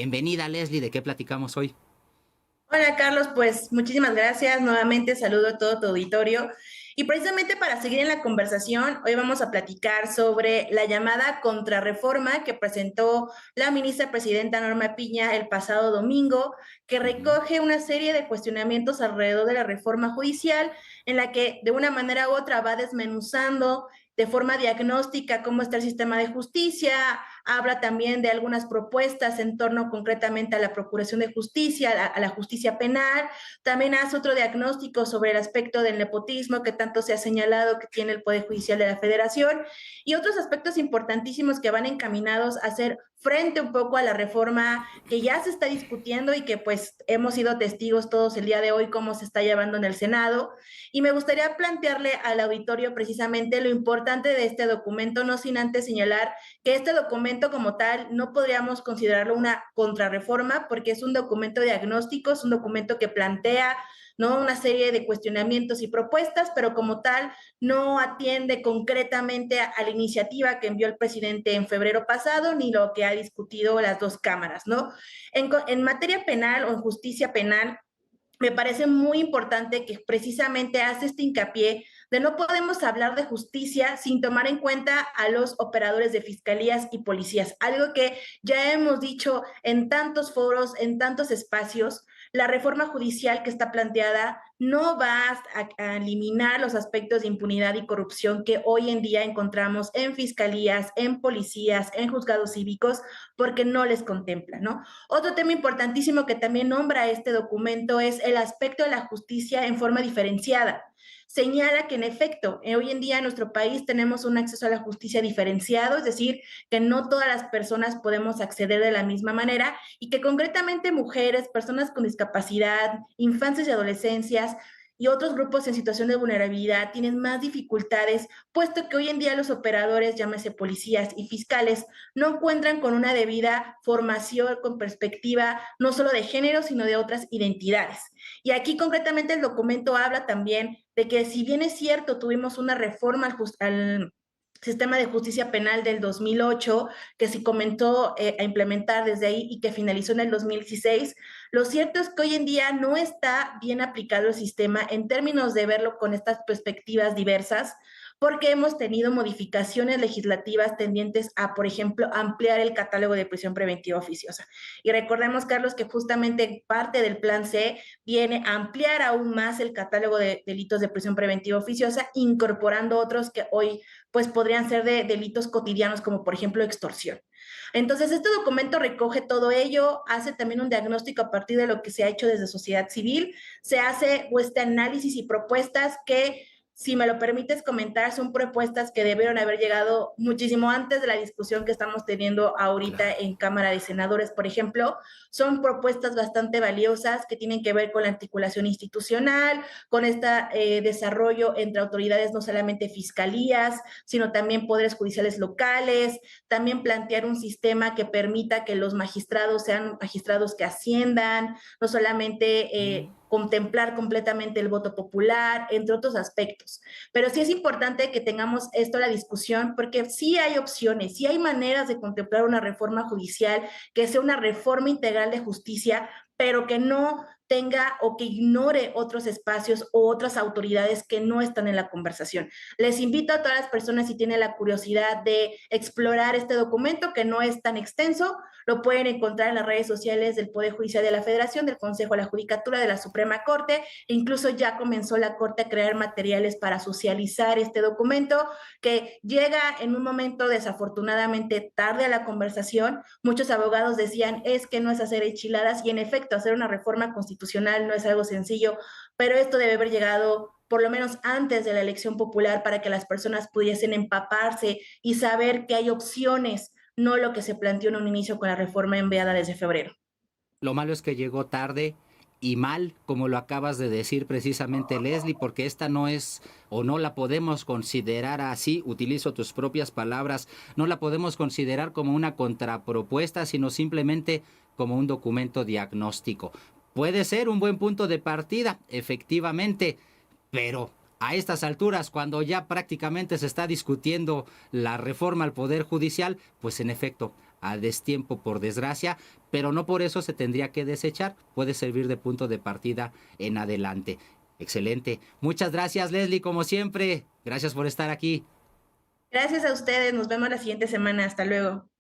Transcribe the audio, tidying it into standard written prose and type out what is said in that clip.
Bienvenida, Leslie, ¿de qué platicamos hoy? Hola Carlos, pues muchísimas gracias. Nuevamente saludo a todo tu auditorio. Y precisamente para seguir en la conversación, hoy vamos a platicar sobre la llamada contrarreforma que presentó la ministra presidenta Norma Piña el pasado domingo, que Ujú. recoge una serie de cuestionamientos alrededor de la reforma judicial, en la que de una manera u otra va desmenuzando de forma diagnóstica cómo está el sistema de justicia, habla también de algunas propuestas en torno concretamente a la procuración de justicia, a la justicia penal, también hace otro diagnóstico sobre el aspecto del nepotismo que tanto se ha señalado que tiene el Poder Judicial de la Federación y otros aspectos importantísimos que van encaminados a hacer frente un poco a la reforma que ya se está discutiendo y que pues hemos sido testigos todos el día de hoy cómo se está llevando en el Senado. Y me gustaría plantearle al auditorio precisamente lo importante de este documento, no sin antes señalar que este documento como tal no podríamos considerarlo una contrarreforma porque es un documento diagnóstico, es un documento que plantea, ¿no?, una serie de cuestionamientos y propuestas, pero como tal no atiende concretamente a la iniciativa que envió el presidente en febrero pasado ni lo que ha discutido las dos cámaras, ¿no? En materia penal o en justicia penal, me parece muy importante que precisamente hace este hincapié de no podemos hablar de justicia sin tomar en cuenta a los operadores de fiscalías y policías, algo que ya hemos dicho en tantos foros, en tantos espacios. La reforma judicial que está planteada no va a eliminar los aspectos de impunidad y corrupción que hoy en día encontramos en fiscalías, en policías, en juzgados cívicos, porque no les contempla, ¿no? Otro tema importantísimo que también nombra este documento es el aspecto de la justicia en forma diferenciada. Señala que en efecto, hoy en día en nuestro país tenemos un acceso a la justicia diferenciado, es decir, que no todas las personas podemos acceder de la misma manera y que concretamente mujeres, personas con discapacidad, infancias y adolescencias y otros grupos en situación de vulnerabilidad tienen más dificultades, puesto que hoy en día los operadores, llámese policías y fiscales, no encuentran con una debida formación con perspectiva no solo de género, sino de otras identidades. Y aquí concretamente el documento habla también de que si bien es cierto, tuvimos una reforma al sistema de justicia penal del 2008, que se comenzó a implementar desde ahí y que finalizó en el 2016, lo cierto es que hoy en día no está bien aplicado el sistema en términos de verlo con estas perspectivas diversas, porque hemos tenido modificaciones legislativas tendientes a, por ejemplo, ampliar el catálogo de prisión preventiva oficiosa. Y recordemos, Carlos, que justamente parte del Plan C viene a ampliar aún más el catálogo de delitos de prisión preventiva oficiosa, incorporando otros que hoy pues podrían ser de delitos cotidianos, como por ejemplo extorsión. Entonces, este documento recoge todo ello, hace también un diagnóstico a partir de lo que se ha hecho desde sociedad civil, se hace este análisis y propuestas que, si me lo permites comentar, son propuestas que debieron haber llegado muchísimo antes de la discusión que estamos teniendo ahorita Claro. en Cámara de Senadores, por ejemplo. Son propuestas bastante valiosas que tienen que ver con la articulación institucional, con este desarrollo entre autoridades, no solamente fiscalías, sino también poderes judiciales locales, también plantear un sistema que permita que los magistrados sean magistrados que asciendan, no solamente contemplar completamente el voto popular, entre otros aspectos. Pero sí es importante que tengamos esto a la discusión porque sí hay opciones, sí hay maneras de contemplar una reforma judicial que sea una reforma integral de justicia, pero que no tenga o que ignore otros espacios o otras autoridades que no están en la conversación. Les invito a todas las personas, si tienen la curiosidad de explorar este documento, que no es tan extenso, lo pueden encontrar en las redes sociales del Poder Judicial de la Federación, del Consejo de la Judicatura, de la Suprema Corte, e incluso ya comenzó la Corte a crear materiales para socializar este documento, que llega en un momento desafortunadamente tarde a la conversación. Muchos abogados decían, es que no es hacer enchiladas, y en efecto, hacer una reforma constitucional no es algo sencillo, pero esto debe haber llegado por lo menos antes de la elección popular para que las personas pudiesen empaparse y saber que hay opciones, no lo que se planteó en un inicio con la reforma enviada desde febrero. Lo malo es que llegó tarde y mal, como lo acabas de decir precisamente, Leslie, porque esta no es o no la podemos considerar así, utilizo tus propias palabras, no la podemos considerar como una contrapropuesta, sino simplemente como un documento diagnóstico. Puede ser un buen punto de partida, efectivamente, pero a estas alturas, cuando ya prácticamente se está discutiendo la reforma al Poder Judicial, pues en efecto, a destiempo, por desgracia, pero no por eso se tendría que desechar, puede servir de punto de partida en adelante. Excelente. Muchas gracias, Leslie, como siempre. Gracias por estar aquí. Gracias a ustedes, nos vemos la siguiente semana, hasta luego.